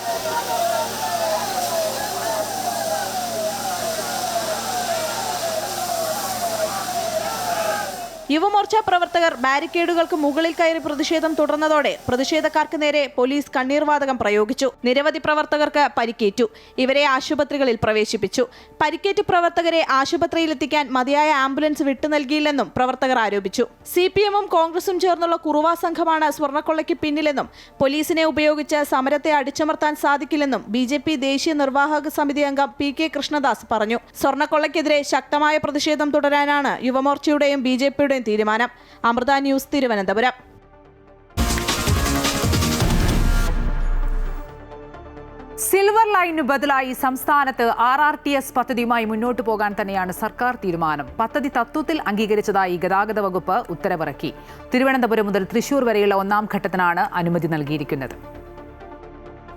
യുവമോർച്ച പ്രവർത്തകർ ബാരിക്കേഡുകൾക്ക് മുകളിൽ കയറി പ്രതിഷേധം തുടർന്നതോടെ പ്രതിഷേധക്കാർക്ക് നേരെ പോലീസ് കണ്ണീർവാതകം പ്രയോഗിച്ചു. നിരവധി പ്രവർത്തകർക്ക് പരിക്കേറ്റു. ഇവരെ ആശുപത്രികളിൽ പ്രവേശിപ്പിച്ചു. പരിക്കേറ്റ പ്രവർത്തകരെ ആശുപത്രിയിലെത്തിക്കാൻ മതിയായ ആംബുലൻസ് വിട്ടു നൽകിയില്ലെന്നും പ്രവർത്തകർ ആരോപിച്ചു. CPM-ഉം കോൺഗ്രസും ചേർന്നുള്ള കുറുവാ സംഘമാണ് സ്വർണ്ണക്കൊള്ളയ്ക്ക് പിന്നിലെന്നും പോലീസിനെ ഉപയോഗിച്ച് സമരത്തെ അടിച്ചമർത്താൻ സാധിക്കില്ലെന്നും BJP ദേശീയ നിർവാഹക സമിതി അംഗം PK കൃഷ്ണദാസ് പറഞ്ഞു. സ്വർണ്ണക്കൊള്ളയ്ക്കെതിരെ ശക്തമായ പ്രതിഷേധം തുടരാനാണ് യുവമോർച്ചയുടെയും BJP തീരുമാനം. അമൃത ന്യൂസ്, തിരുവനന്തപുരം. സിൽവർ ലൈനു ബദലായി സംസ്ഥാനത്ത് RRTS പദ്ധതിയുമായി മുന്നോട്ടു പോകാൻ തന്നെയാണ് സർക്കാർ തീരുമാനം. പദ്ധതി തത്വത്തിൽ അംഗീകരിച്ചതായി ഗതാഗത വകുപ്പ് ഉത്തരവിറക്കി. തിരുവനന്തപുരം മുതൽ തൃശൂർ വരെയുള്ള 1ാം ഘട്ടത്തിനാണ് അനുമതി നൽകിയിരിക്കുന്നത്.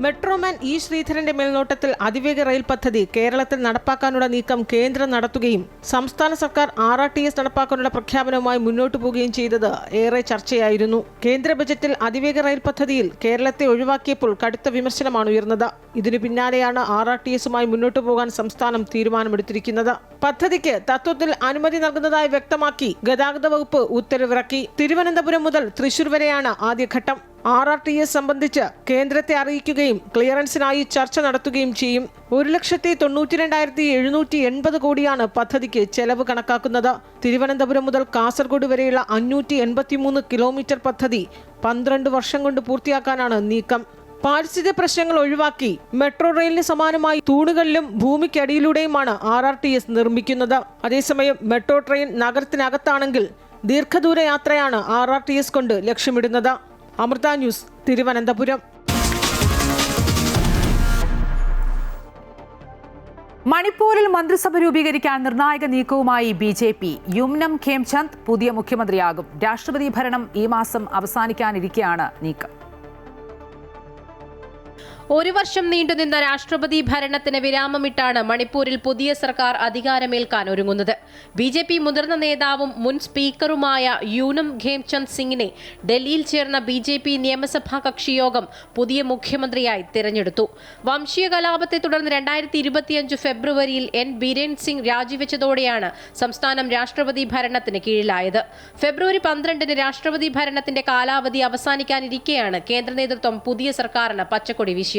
Metro man E. ശ്രീധരന്റെ മേൽനോട്ടത്തിൽ അതിവേഗ റെയിൽ പദ്ധതി കേരളത്തിൽ നടപ്പാക്കാനുള്ള നീക്കം കേന്ദ്രം നടത്തുകയും സംസ്ഥാന സർക്കാർ RRTS നടപ്പാക്കാനുള്ള പ്രഖ്യാപനവുമായി മുന്നോട്ടു പോവുകയും ചെയ്തത് ഏറെ ചർച്ചയായിരുന്നു. കേന്ദ്ര ബജറ്റിൽ അതിവേഗ റെയിൽ പദ്ധതിയിൽ കേരളത്തെ ഒഴിവാക്കിയപ്പോൾ കടുത്ത വിമർശനമാണ് ഉയർന്നത്. ഇതിനു പിന്നാലെയാണ് RRTSുമായി മുന്നോട്ടു പോകാൻ സംസ്ഥാനം തീരുമാനമെടുത്തിരിക്കുന്നത്. പദ്ധതിക്ക് തത്വത്തിൽ അനുമതി നൽകുന്നതായി വ്യക്തമാക്കി ഗതാഗത വകുപ്പ് ഉത്തരവിറക്കി. തിരുവനന്തപുരം മുതൽ തൃശൂർ വരെയാണ് ആദ്യഘട്ടം. RRTS സംബന്ധിച്ച് കേന്ദ്രത്തെ അറിയിക്കുകയും ക്ലിയറൻസിനായി ചർച്ച നടത്തുകയും ചെയ്യും. 1,92,780 കോടിയാണ് പദ്ധതിക്ക് ചെലവ് കണക്കാക്കുന്നത്. തിരുവനന്തപുരം മുതൽ കാസർഗോഡ് വരെയുള്ള 583 കിലോമീറ്റർ പദ്ധതി 12 വർഷം കൊണ്ട് പൂർത്തിയാക്കാനാണ് നീക്കം. പാരിസ്ഥിതിക പ്രശ്നങ്ങൾ ഒഴിവാക്കി മെട്രോ റെയിലിന് സമാനമായി തൂണുകളിലും ഭൂമിക്കടിയിലൂടെയുമാണ് RRTS നിർമ്മിക്കുന്നത്. അതേസമയം മെട്രോ ട്രെയിൻ നഗരത്തിനകത്താണെങ്കിൽ ദീർഘദൂര യാത്രയാണ് RRTS കൊണ്ട് ലക്ഷ്യമിടുന്നത്. അമൃത ന്യൂസ്, തിരുവനന്തപുരം. മണിപ്പൂരിൽ മന്ത്രിസഭ രൂപീകരിക്കാൻ നിർണായക നീക്കവുമായി BJP. യുംനം ഖേംചന്ദ് പുതിയ മുഖ്യമന്ത്രിയാകും. രാഷ്ട്രപതി ഭരണം ഈ മാസം അവസാനിക്കാനിരിക്കെയാണ് നീക്കം. 1 വർഷം നീണ്ടുനിന്ന രാഷ്ട്രപതി ഭരണത്തിന് വിരാമമിട്ടാണ് മണിപ്പൂരിൽ പുതിയ സർക്കാർ അധികാരമേൽക്കാൻ ഒരുങ്ങുന്നത്. BJP മുതിർന്ന നേതാവും മുൻ സ്പീക്കറുമായ യൂനം ഖേംചന്ദ് സിംഗിനെ ഡൽഹിയിൽ ചേർന്ന BJP നിയമസഭാ കക്ഷിയോഗം പുതിയ മുഖ്യമന്ത്രിയായി തിരഞ്ഞെടുത്തു. വംശീയ കലാപത്തെ തുടർന്ന് 2025 ഫെബ്രുവരിയിൽ N. ബിരേൻ സിംഗ് രാജിവെച്ചതോടെയാണ് സംസ്ഥാനം രാഷ്ട്രപതി ഭരണത്തിന് കീഴിലായത്. ഫെബ്രുവരി 12-ന് രാഷ്ട്രപതി ഭരണത്തിന്റെ കാലാവധി അവസാനിക്കാനിരിക്കെയാണ് കേന്ദ്ര നേതൃത്വം പുതിയ സർക്കാരിന് പച്ചക്കൊടി വീശിയത്.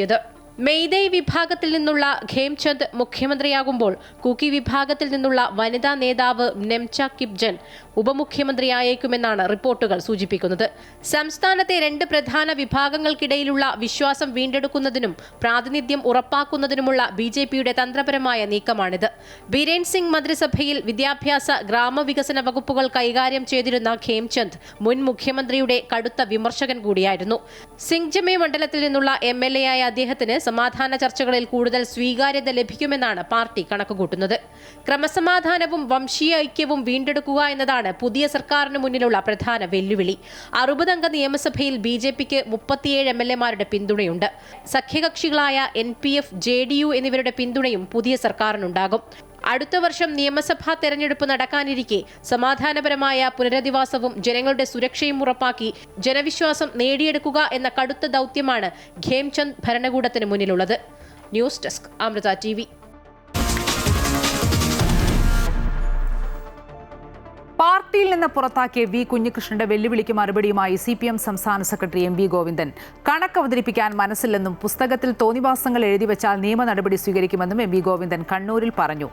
മെയ്തൈ വിഭാഗത്തിൽ നിന്നുള്ള ഖേംചന്ദ് മുഖ്യമന്ത്രിയാകുമ്പോൾ കുക്കി വിഭാഗത്തിൽ നിന്നുള്ള വനിതാ നേതാവ് നെംച കിപ്ജൻ ഉപമുഖ്യമന്ത്രിയായേക്കുമെന്നാണ് റിപ്പോർട്ടുകൾ സൂചിപ്പിക്കുന്നത്. സംസ്ഥാനത്തെ 2 പ്രധാന വിഭാഗങ്ങൾക്കിടയിലുള്ള വിശ്വാസം വീണ്ടെടുക്കുന്നതിനും പ്രാതിനിധ്യം ഉറപ്പാക്കുന്നതിനുമുള്ള BJPയുടെ തന്ത്രപരമായ നീക്കമാണിത്. ബിരേൻ സിംഗ് മന്ത്രിസഭയിൽ വിദ്യാഭ്യാസ ഗ്രാമവികസന വകുപ്പുകൾ കൈകാര്യം ചെയ്തിരുന്ന ഖേംചന്ദ് മുൻ മുഖ്യമന്ത്രിയുടെ കടുത്ത വിമർശകൻ കൂടിയായിരുന്നു. സിംഗ്ജമെ മണ്ഡലത്തിൽ നിന്നുള്ള MLA ആയ അദ്ദേഹത്തിന് സമാധാന ചർച്ചകളിൽ കൂടുതൽ സ്വീകാര്യത ലഭിക്കുമെന്നാണ് പാർട്ടി കണക്കുകൂട്ടുന്നത്. ക്രമസമാധാനവും വംശീയ ഐക്യവും വീണ്ടെടുക്കുക എന്നതാണ് പുതിയ സർക്കാരിന് മുന്നിലുള്ള പ്രധാന വെല്ലുവിളി. 60-അംഗ നിയമസഭയിൽ BJPക്ക് 37 MLA-മാരുടെ പിന്തുണയുണ്ട്. സഖ്യകക്ഷികളായ NPF, JDU എന്നിവരുടെ പിന്തുണയും പുതിയ സർക്കാരിനുണ്ടാകും. അടുത്ത വർഷം നിയമസഭാ തെരഞ്ഞെടുപ്പ് നടക്കാനിരിക്കെ സമാധാനപരമായ പുനരധിവാസവും ജനങ്ങളുടെ സുരക്ഷയും ഉറപ്പാക്കി ജനവിശ്വാസം നേടിയെടുക്കുക എന്ന കടുത്ത ദൗത്യമാണ് ഖേംചന്ദ് ഭരണകൂടത്തിന് മുന്നിലുള്ളത്. News desk Amrita TV. പാർട്ടിയിൽ നിന്ന് പുറത്താക്കിയ വി കുഞ്ഞികൃഷ്ണന്റെ വെല്ലുവിളിക്ക് മറുപടിയുമായി CPM സംസ്ഥാന സെക്രട്ടറി MV ഗോവിന്ദൻ കണക്ക് അവതരിപ്പിക്കാൻ മനസ്സില്ലെന്നും പുസ്തകത്തിൽ തോന്നിവാസങ്ങൾ എഴുതിവെച്ചാൽ നിയമ നടപടി സ്വീകരിക്കുമെന്നും MV ഗോവിന്ദൻ കണ്ണൂരിൽ പറഞ്ഞു.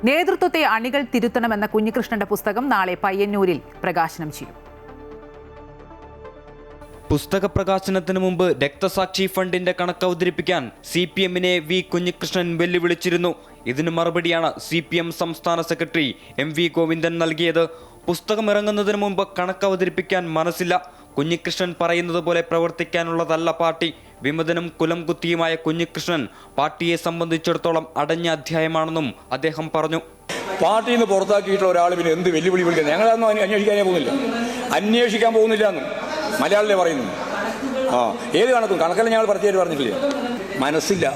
നേതൃത്വത്തെ അണികൾ തിരുത്തണമെന്ന കുഞ്ഞികൃഷ്ണന്റെ പുസ്തകം നാളെ പയ്യന്നൂരിൽ പ്രകാശനം ചെയ്യും. പുസ്തക പ്രകാശനത്തിന് മുമ്പ് രക്തസാക്ഷി ഫണ്ടിന്റെ കണക്ക് അവതരിപ്പിക്കാൻ CPM-നെ വി കുഞ്ഞികൃഷ്ണൻ വെല്ലുവിളിച്ചിരുന്നു. ഇതിന് മറുപടിയാണ് CPM സംസ്ഥാന സെക്രട്ടറി MV ഗോവിന്ദൻ നൽകിയത്. പുസ്തകം ഇറങ്ങുന്നതിന് മുമ്പ് കണക്ക് അവതരിപ്പിക്കാൻ മനസ്സില്ല. കുഞ്ഞികൃഷ്ണൻ പറയുന്നത് പോലെ പ്രവർത്തിക്കാനുള്ളതല്ല പാർട്ടി. വിമതനും കുലം കുത്തിയുമായ കുഞ്ഞികൃഷ്ണൻ പാർട്ടിയെ സംബന്ധിച്ചിടത്തോളം അടഞ്ഞ അധ്യായമാണെന്നും അദ്ദേഹം പറഞ്ഞു. പാർട്ടിയിൽ നിന്ന് പുറത്താക്കിയിട്ടുള്ള ഒരാൾ പിന്നെ എന്ത് വെല്ലുവിളി വിളിക്കുന്നത്? ഞങ്ങളതൊന്നും അന്വേഷിക്കാൻ പോകുന്നില്ല എന്ന് മലയാളിലെ പറയുന്നു. ഏത് കണക്കെല്ലാം ഞങ്ങൾ പ്രത്യേകിച്ച് പറഞ്ഞിട്ടില്ല. മനസ്സില്ല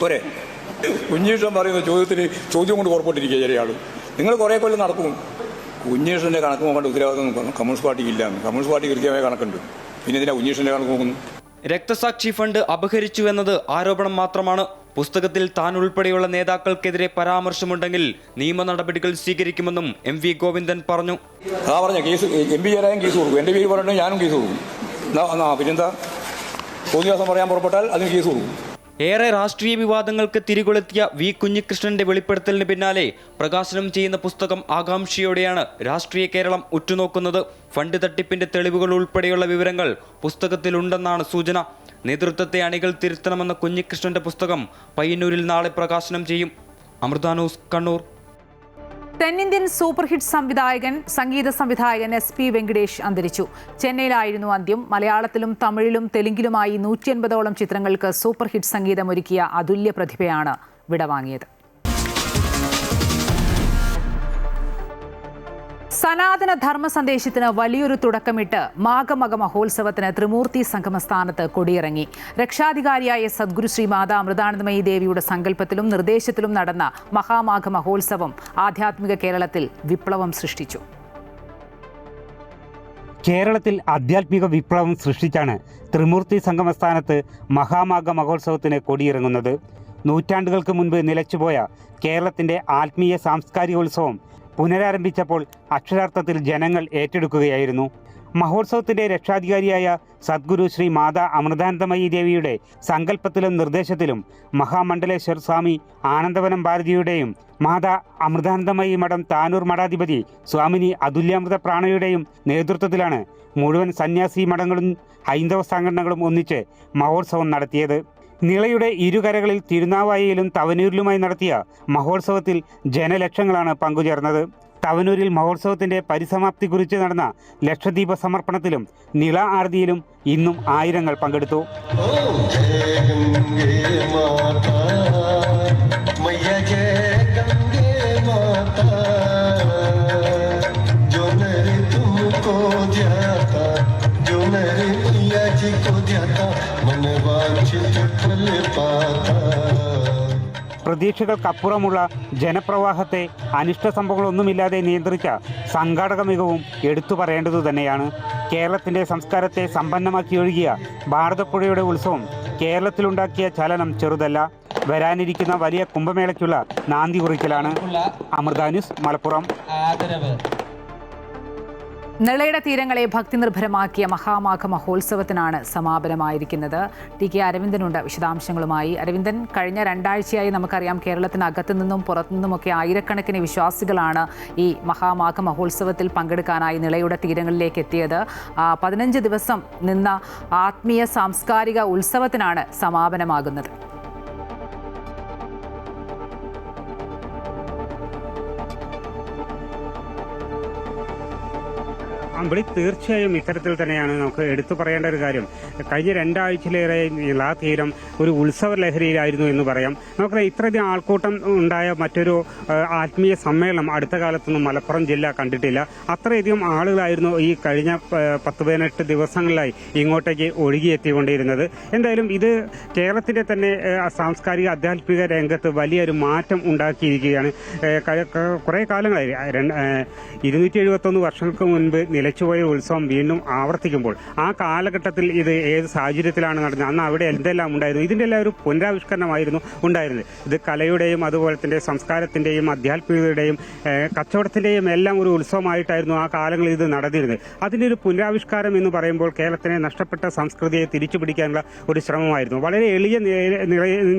പോരെ. കുഞ്ഞീഷ്ണൻ പറയുന്ന ചോദ്യം കൊണ്ട് പുറപ്പെട്ടിരിക്കുക ചെറിയ ആൾ. നിങ്ങൾ കുറേ കൊല്ലം നടക്കും. കുഞ്ഞീഷ്ണൻ്റെ കണക്ക് നോക്കേണ്ട ഉത്തരവാദിത്വം കമ്മ്യൂണിസ്റ്റ് പാർട്ടിക്ക് ഇല്ല. കമ്മ്യൂണിസ്റ്റ് പാർട്ടി കൃത്യമായ കണക്കുണ്ട്. പിന്നെ എന്തിനാ കുഞ്ഞീഷ്ണൻ്റെ കണക്ക് നോക്കുന്നു? രക്തസാക്ഷി ഫണ്ട് അപഹരിച്ചു എന്നത് ആരോപണം മാത്രമാണ്. പുസ്തകത്തിൽ താൻ ഉൾപ്പെടെയുള്ള നേതാക്കൾക്കെതിരെ പരാമർശമുണ്ടെങ്കിൽ നിയമ നടപടികൾ സ്വീകരിക്കുമെന്നും MV ഗോവിന്ദൻ പറഞ്ഞു. കേസ് MP ചേരാൻ കേസ് കൊടുക്കും. എൻ്റെ പേര് പറഞ്ഞിട്ട് ഞാനും കേസ് കൊടുക്കും. പിന്നെന്താ തോന്നിവാസം പറയാൻ പുറപ്പെട്ടാൽ അതിന് കേസ് കൊടുക്കും. ഏറെ രാഷ്ട്രീയ വിവാദങ്ങൾക്ക് തിരികൊളുത്തിയ വി കുഞ്ഞികൃഷ്ണന്റെ വെളിപ്പെടുത്തലിന് പിന്നാലെ പ്രകാശനം ചെയ്യുന്ന പുസ്തകം ആകാംക്ഷയോടെയാണ് രാഷ്ട്രീയ കേരളം ഉറ്റുനോക്കുന്നത്. ഫണ്ട് തട്ടിപ്പിന്റെ തെളിവുകൾ ഉൾപ്പെടെയുള്ള വിവരങ്ങൾ പുസ്തകത്തിലുണ്ടെന്നാണ് സൂചന. നേതൃത്വത്തെ അണികൾ തിരുത്തണമെന്ന കുഞ്ഞികൃഷ്ണന്റെ പുസ്തകം പയ്യന്നൂരിൽ നാളെ പ്രകാശനം ചെയ്യും. അമൃത ന്യൂസ്, കണ്ണൂർ. തെന്നിന്ത്യൻ സൂപ്പർ ഹിറ്റ് സംഗീത സംവിധായകൻ SP വെങ്കടേഷ് അന്തരിച്ചു. ചെന്നൈയിലായിരുന്നു അന്ത്യം. മലയാളത്തിലും തമിഴിലും തെലുങ്കിലുമായി 180ഓളം ചിത്രങ്ങൾക്ക് സൂപ്പർ ഹിറ്റ് സംഗീതമൊരുക്കിയ അതുല്യ പ്രതിഭയാണ് വിടവാങ്ങിയത്. സനാതന ധർമ്മ സന്ദേശത്തിന് വലിയൊരു തുടക്കമിട്ട് മാഘമക മഹോത്സവത്തിന് ത്രിമൂർത്തി സംഗമസ്ഥാനത്ത് കൊടിയിറങ്ങി. രക്ഷാധികാരിയായ സദ്ഗുരു ശ്രീ മാതാ അമൃതാനന്ദമയി ദേവിയുടെ സങ്കല്പത്തിലും നിർദ്ദേശത്തിലും നടന്ന മഹാമാഘ മഹോത്സവം ആധ്യാത്മിക കേരളത്തിൽ വിപ്ലവം സൃഷ്ടിച്ചു. കേരളത്തിൽ ആധ്യാത്മിക വിപ്ലവം സൃഷ്ടിച്ചാണ് ത്രിമൂർത്തി സംഗമസ്ഥാനത്ത് മഹാമാഘ മഹോത്സവത്തിന് കൊടിയിറങ്ങുന്നത്. നൂറ്റാണ്ടുകൾക്ക് മുൻപ് നിലച്ചുപോയ കേരളത്തിൻ്റെ ആത്മീയ സാംസ്കാരികോത്സവം പുനരാരംഭിച്ചപ്പോൾ അക്ഷരാർത്ഥത്തിൽ ജനങ്ങൾ ഏറ്റെടുക്കുകയായിരുന്നു. മഹോത്സവത്തിൻ്റെ രക്ഷാധികാരിയായ സദ്ഗുരു ശ്രീ മാതാ അമൃതാനന്ദമയി ദേവിയുടെ സങ്കല്പത്തിലും നിർദ്ദേശത്തിലും മഹാമണ്ഡലേശ്വർ സ്വാമി ആനന്ദവനം ഭാരതിയുടെയും മാതാ അമൃതാനന്ദമയി മഠം താനൂർ മഠാധിപതി സ്വാമിനി അതുല്യാമൃത പ്രാണയുടെയും നേതൃത്വത്തിലാണ് മുഴുവൻ സന്യാസി മഠങ്ങളും ഹൈന്ദവ സംഘടനകളും ഒന്നിച്ച് മഹോത്സവം നടത്തിയത്. നിളയുടെ ഇരുകരകളിൽ തിരുനാവായയിലും തവനൂരിലുമായി നടത്തിയ മഹോത്സവത്തിൽ ജനലക്ഷങ്ങളാണ് പങ്കുചേർന്നത്. തവനൂരിൽ മഹോത്സവത്തിൻ്റെ പരിസമാപ്തി കുറിച്ച് നടന്ന ലക്ഷദീപ സമർപ്പണത്തിലും നിള ആരതിയിലും ഇന്നും ആയിരങ്ങൾ പങ്കെടുത്തു. പ്രതീക്ഷകൾക്കപ്പുറമുള്ള ജനപ്രവാഹത്തെ അനിഷ്ട സംഭവങ്ങളൊന്നുമില്ലാതെ നിയന്ത്രിച്ച സംഘാടക മികവും എടുത്തു പറയേണ്ടതു തന്നെയാണ്. കേരളത്തിൻ്റെ സംസ്കാരത്തെ സമ്പന്നമാക്കി ഒഴുകിയ ഭാരതപ്പുഴയുടെ ഉത്സവം കേരളത്തിലുണ്ടാക്കിയ ചലനം ചെറുതല്ല. വരാനിരിക്കുന്ന വലിയ കുംഭമേളയ്ക്കുള്ള നാന്ദി കുറിക്കലാണ്. അമൃത ന്യൂസ്, മലപ്പുറം. നിളയുടെ തീരങ്ങളെ ഭക്തി നിർഭരമാക്കിയ മഹാമാഘ മഹോത്സവത്തിനാണ് സമാപനമായിരിക്കുന്നത്. TK അരവിന്ദനുണ്ട് വിശദാംശങ്ങളുമായി. അരവിന്ദൻ, കഴിഞ്ഞ 2 ആഴ്ചയായി നമുക്കറിയാം കേരളത്തിനകത്തു നിന്നും പുറത്തുനിന്നുമൊക്കെ ആയിരക്കണക്കിന് വിശ്വാസികളാണ് ഈ മഹാമാഘ മഹോത്സവത്തിൽ പങ്കെടുക്കാനായി നിളയുടെ തീരങ്ങളിലേക്ക് എത്തിയത്. 15 ദിവസം നിന്ന ആത്മീയ സാംസ്കാരിക ഉത്സവത്തിനാണ് സമാപനമാകുന്നത്. അമ്പിളി, തീർച്ചയായും ഇത്തരത്തിൽ തന്നെയാണ്. നമുക്ക് എടുത്തു പറയേണ്ട ഒരു കാര്യം, കഴിഞ്ഞ 2 ആഴ്ചയിലേറെ ആ തീരം ഒരു ഉത്സവ ലഹരിയിലായിരുന്നു എന്ന് പറയാം. നമുക്കറിയാം, ഇത്രയധികം ആൾക്കൂട്ടം ഉണ്ടായ മറ്റൊരു ആത്മീയ സമ്മേളനം അടുത്ത കാലത്തൊന്നും മലപ്പുറം ജില്ല കണ്ടിട്ടില്ല. അത്രയധികം ആളുകളായിരുന്നു ഈ കഴിഞ്ഞ 10-18 ദിവസങ്ങളിലായി ഇങ്ങോട്ടേക്ക് ഒഴുകിയെത്തിക്കൊണ്ടിരുന്നത്. എന്തായാലും ഇത് കേരളത്തിന്റെ തന്നെ സാംസ്കാരിക ആധ്യാത്മിക രംഗത്ത് വലിയൊരു മാറ്റം ഉണ്ടാക്കിയിരിക്കുകയാണ്. കുറേ കാലങ്ങളായി 271 വർഷങ്ങൾക്ക് മുൻപ് നിലച്ചുപോയ ഉത്സവം വീണ്ടും ആവർത്തിക്കുമ്പോൾ ആ കാലഘട്ടത്തിൽ ഇത് ഏത് സാഹചര്യത്തിലാണ് നടന്നത്, അന്ന് അവിടെ എന്തെല്ലാം ഉണ്ടായിരുന്നു, ഇതിൻ്റെ എല്ലാം ഒരു പുനരാവിഷ്കരണമായിരുന്നു ഉണ്ടായിരുന്നത്. ഇത് കലയുടെയും അതുപോലെ തന്നെ സംസ്കാരത്തിൻ്റെയും ആധ്യാത്മികതയുടെയും കച്ചവടത്തിൻ്റെയും എല്ലാം ഒരു ഉത്സവമായിട്ടായിരുന്നു ആ കാലങ്ങളിൽ ഇത് നടന്നിരുന്നത്. അതിൻ്റെ ഒരു പുനരാവിഷ്കാരം എന്ന് പറയുമ്പോൾ കേരളത്തിനെ നഷ്ടപ്പെട്ട സംസ്കൃതിയെ തിരിച്ചു പിടിക്കാനുള്ള ഒരു ശ്രമമായിരുന്നു. വളരെ എളിയ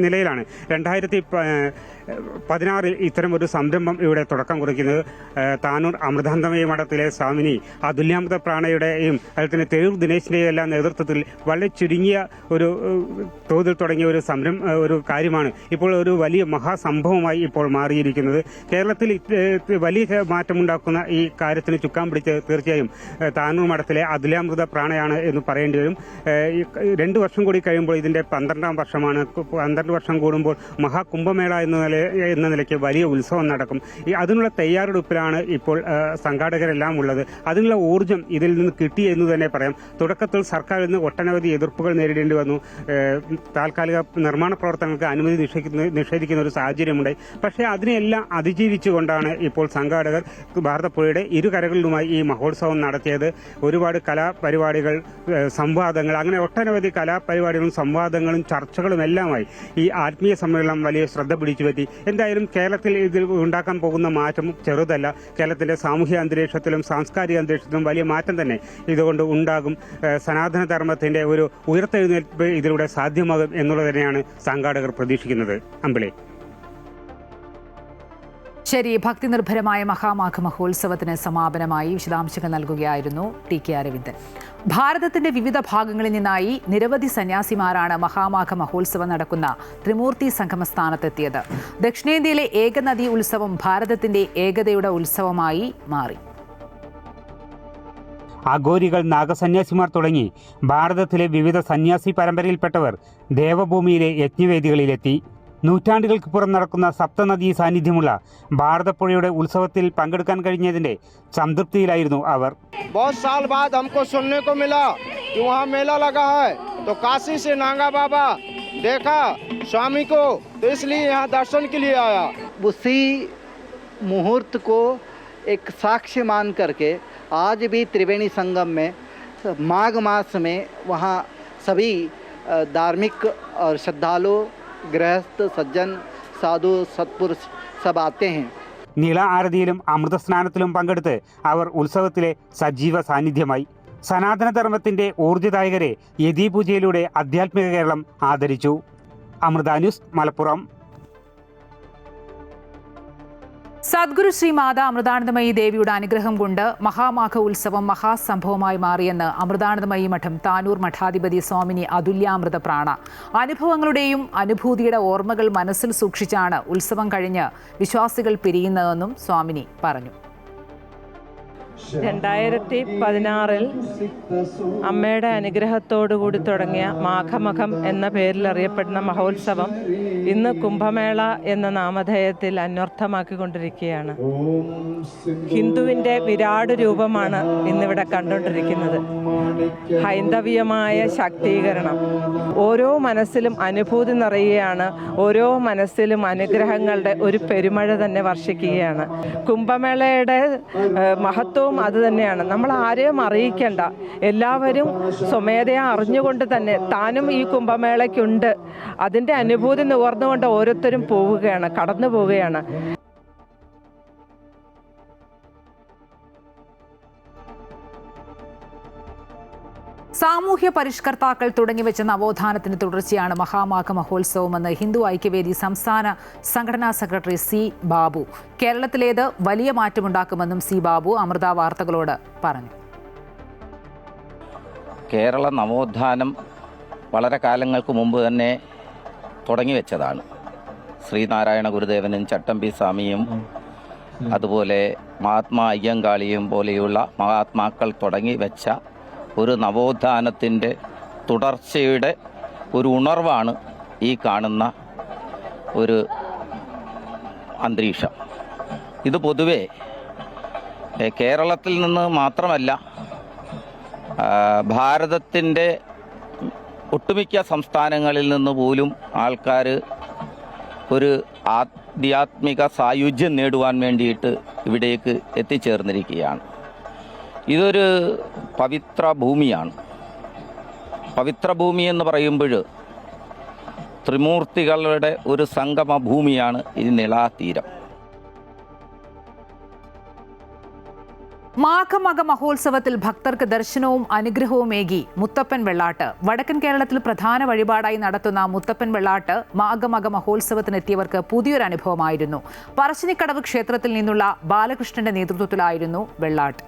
നിലയിലാണ് 2016 ഇത്തരമൊരു സംരംഭം ഇവിടെ തുടക്കം കുറിക്കുന്നത്. താനൂർ അമൃതാനന്ദമയി മഠത്തിലെ സ്വാമിനി അതുല്യാമൃത പ്രാണയുടെയും അതുപോലെ തന്നെ തെരൂർ ദിനേശിൻ്റെയും എല്ലാം നേതൃത്വത്തിൽ വളരെ ചുരുങ്ങിയ ഒരു തോതിൽ തുടങ്ങിയ ഒരു കാര്യമാണ് ഇപ്പോൾ ഒരു വലിയ മഹാസംഭവമായി ഇപ്പോൾ മാറിയിരിക്കുന്നത്. കേരളത്തിൽ വലിയ മാറ്റമുണ്ടാക്കുന്ന ഈ കാര്യത്തിന് ചുക്കാൻ പിടിച്ച് തീർച്ചയായും താനൂർ മഠത്തിലെ അതുല്യാമൃത പ്രാണയാണ് എന്ന് പറയേണ്ടി വരും. 2 വർഷം കൂടി കഴിയുമ്പോൾ ഇതിൻ്റെ 12ാം വർഷമാണ്. 12 വർഷം കൂടുമ്പോൾ മഹാകുംഭമേള എന്ന നിലയ്ക്ക് വലിയ ഉത്സവം നടക്കും. അതിനുള്ള തയ്യാറെടുപ്പിലാണ് ഇപ്പോൾ സംഘാടകരെല്ലാം ഉള്ളത്. അതിനുള്ള ഊർജ്ജം ഇതിൽ നിന്ന് കിട്ടി എന്ന് തന്നെ പറയാം. തുടക്കത്തിൽ സർക്കാരിൽ നിന്ന് ഒട്ടനവധി എതിർപ്പുകൾ നേരിടേണ്ടി വന്നു. താൽക്കാലിക നിർമ്മാണ പ്രവർത്തനങ്ങൾക്ക് അനുമതി നിഷേധിക്കുന്ന ഒരു സാഹചര്യമുണ്ടായി. പക്ഷേ അതിനെല്ലാം അതിജീവിച്ചുകൊണ്ടാണ് ഇപ്പോൾ സംഘാടകർ ഭാരതപ്പുഴയുടെ ഇരുകരകളിലുമായി ഈ മഹോത്സവം നടത്തിയത്. ഒരുപാട് കലാപരിപാടികൾ, സംവാദങ്ങൾ, അങ്ങനെ ഒട്ടനവധി കലാപരിപാടികളും സംവാദങ്ങളും ചർച്ചകളും എല്ലാമായി ഈ ആത്മീയ സമ്മേളനം വലിയ ശ്രദ്ധ പിടിച്ചുപറ്റി. എന്തായാലും കേരളത്തിൽ ഇതിൽ ഉണ്ടാക്കാൻ പോകുന്ന മാറ്റം ചെറുതല്ല. കേരളത്തിന്റെ സാമൂഹ്യ അന്തരീക്ഷത്തിലും സാംസ്കാരിക അന്തരീക്ഷത്തിലും വലിയ മാറ്റം തന്നെ ഇതുകൊണ്ട് ഉണ്ടാകും. സനാതന ധർമ്മത്തിന്റെ ഒരു ഉയർത്തെഴുന്നേൽപ്പ് ഇതിലൂടെ സാധ്യമാകും എന്നുള്ളത് തന്നെയാണ് സംഘാടകർ പ്രതീക്ഷിക്കുന്നത്. അമ്പിളി. ശരി, ഭക്തി നിർഭരമായ മഹാമാഘ മഹോത്സവത്തിന് സമാപനമായി വിശദാംശങ്ങൾ നൽകുകയായിരുന്നു TK അരവിന്ദൻ. ഭാരതത്തിന്റെ വിവിധ ഭാഗങ്ങളിൽ നിന്നായി നിരവധി സന്യാസിമാരാണ് മഹാമാഘ മഹോത്സവം നടക്കുന്ന ത്രിമൂർത്തി സംഗമസ്ഥാനത്തെത്തിയത്. ദക്ഷിണേന്ത്യയിലെ ഏകനദി ഉത്സവം ഭാരതത്തിന്റെ ഏകതയുടെ ഉത്സവമായി മാറി. അഘോരികൾ, നാഗസന്യാസിമാർ തുടങ്ങി ഭാരതത്തിലെ വിവിധ സന്യാസി പരമ്പരയിൽപ്പെട്ടവർ ദേവഭൂമിയിലെ യജ്ഞവേദികളിലെത്തി. നൂറ്റാണ്ടുകൾക്ക് പുറം നടക്കുന്ന സപ്തനദീ സാന്നിധ്യമുള്ള ഭാരതപ്പുഴയുടെ ഉത്സവത്തിൽ പങ്കെടുക്കാൻ കഴിഞ്ഞതിന്റെ സംതൃപ്തിയിലായിരുന്നു അവർ. बहुत साल बाद हमको सुनने को मिला कि वहाँ मेला लगा है, तो काशी से नांगा बाबा देखा स्वामी को, तो इसलिए यहाँ दर्शन के लिए आया. उसी मुहूर्त को एक साक्ष्य मान करके आज भी त्रिवेणी संगम में माघ मास में वहाँ सभी धार्मिक और श्रद्धालु, गृहस्थ, सज्जन, साधु, सत्पुरुष सब आते हैं. നീള ആരതിയിലും അമൃതസ്നാനത്തിലും പങ്കെടുത്ത് അവർ ഉത്സവത്തിലെ സജീവ സാന്നിധ്യമായി. സനാതനധർമ്മത്തിന്റെ ഊർജ്ജദായകരെ യതീപൂജയിലൂടെ ആധ്യാത്മിക കേരളം ആദരിച്ചു. അമൃത ന്യൂസ്, മലപ്പുറം. സദ്ഗുരു ശ്രീ മാതാ അമൃതാനന്ദമയി ദേവിയുടെ അനുഗ്രഹം കൊണ്ട് മഹാമാഘ ഉത്സവം മഹാസംഭവമായി മാറിയെന്ന് അമൃതാനന്ദമയി മഠം താനൂർ മഠാധിപതി സ്വാമിനി അതുല്യാമൃത പ്രാണ. അനുഭവങ്ങളുടെയും അനുഭൂതിയുടെ ഓർമ്മകൾ മനസ്സിൽ സൂക്ഷിച്ചാണ് ഉത്സവം കഴിഞ്ഞ് വിശ്വാസികൾ പിരിയുന്നതെന്നും സ്വാമിനി പറഞ്ഞു. 2016 അമ്മയുടെ അനുഗ്രഹത്തോടുകൂടി തുടങ്ങിയ മാഘമഖം എന്ന പേരിൽ അറിയപ്പെടുന്ന മഹോത്സവം ഇന്ന് കുംഭമേള എന്ന നാമധേയത്തിൽ അന്വർത്ഥമാക്കിക്കൊണ്ടിരിക്കുകയാണ്. ഹിന്ദുവിൻ്റെ വിരാട് രൂപമാണ് ഇന്നിവിടെ കണ്ടുകൊണ്ടിരിക്കുന്നത്. ഹൈന്ദവീയമായ ശാക്തീകരണം. ഓരോ മനസ്സിലും അനുഭൂതി നിറയുകയാണ്. ഓരോ മനസ്സിലും അനുഗ്രഹങ്ങളുടെ ഒരു പെരുമഴ തന്നെ വർഷിക്കുകയാണ്. കുംഭമേളയുടെ മഹത്വവും അത് തന്നെയാണ്. നമ്മൾ ആരെയും അറിയിക്കേണ്ട, എല്ലാവരും സ്വമേധയാ അറിഞ്ഞുകൊണ്ട് തന്നെ താനും ഈ കുംഭമേളയ്ക്കുണ്ട്, അതിൻ്റെ അനുഭൂതി നുകർന്നുകൊണ്ട് ഓരോരുത്തരും പോവുകയാണ്, കടന്നു പോവുകയാണ്. സാമൂഹ്യ പരിഷ്കർത്താക്കൾ തുടങ്ങിവെച്ച നവോത്ഥാനത്തിന് തുടർച്ചയാണ് മഹാമാഘ മഹോത്സവമെന്ന് ഹിന്ദു ഐക്യവേദി സംസ്ഥാന സംഘടനാ സെക്രട്ടറി സി ബാബു. കേരളത്തിലേത് വലിയ മാറ്റമുണ്ടാക്കുമെന്നും സി ബാബു അമൃത വാർത്തകളോട് പറഞ്ഞു. കേരള നവോത്ഥാനം വളരെ കാലങ്ങൾക്ക് മുമ്പ് തന്നെ തുടങ്ങിവെച്ചതാണ്. ശ്രീനാരായണ ഗുരുദേവനും ചട്ടമ്പി സ്വാമിയും അതുപോലെ മഹാത്മാ അയ്യങ്കാളിയും പോലെയുള്ള മഹാത്മാക്കൾ തുടങ്ങി വെച്ച ഒരു നവോത്ഥാനത്തിൻ്റെ തുടർച്ചയുടെ ഒരു ഉണർവാണ് ഈ കാണുന്ന ഒരു അന്തരീക്ഷം. ഇത് പൊതുവെ കേരളത്തിൽ നിന്ന് മാത്രമല്ല, ഭാരതത്തിൻ്റെ ഒട്ടുമിക്ക സംസ്ഥാനങ്ങളിൽ നിന്ന് പോലും ആൾക്കാർ ഒരു ആധ്യാത്മിക സായുജ്യം നേടുവാൻ വേണ്ടിയിട്ട് ഇവിടേക്ക് എത്തിച്ചേർന്നിരിക്കുകയാണ്. ഇതൊരു പവിത്ര ഭൂമിയാണ്. പവിത്ര ഭൂമി എന്ന് പറയുമ്പോൾ ത്രിമൂർത്തികളുടെ ഒരു സംഗമ ഭൂമിയാണ് ഈ നിളാതീരം. മാഘമക മഹോത്സവത്തിൽ ഭക്തർക്ക് ദർശനവും അനുഗ്രഹവുമേകി മുത്തപ്പൻ വെള്ളാട്ട്. വടക്കൻ കേരളത്തിൽ പ്രധാന വഴിപാടായി നടത്തുന്ന മുത്തപ്പൻ വെള്ളാട്ട് മാഘമക മഹോത്സവത്തിനെത്തിയവർക്ക് പുതിയൊരു അനുഭവമായിരുന്നു. പറശ്ശിനിക്കടവ് ക്ഷേത്രത്തിൽ നിന്നുള്ള ബാലകൃഷ്ണന്റെ നേതൃത്വത്തിലായിരുന്നു വെള്ളാട്ട്.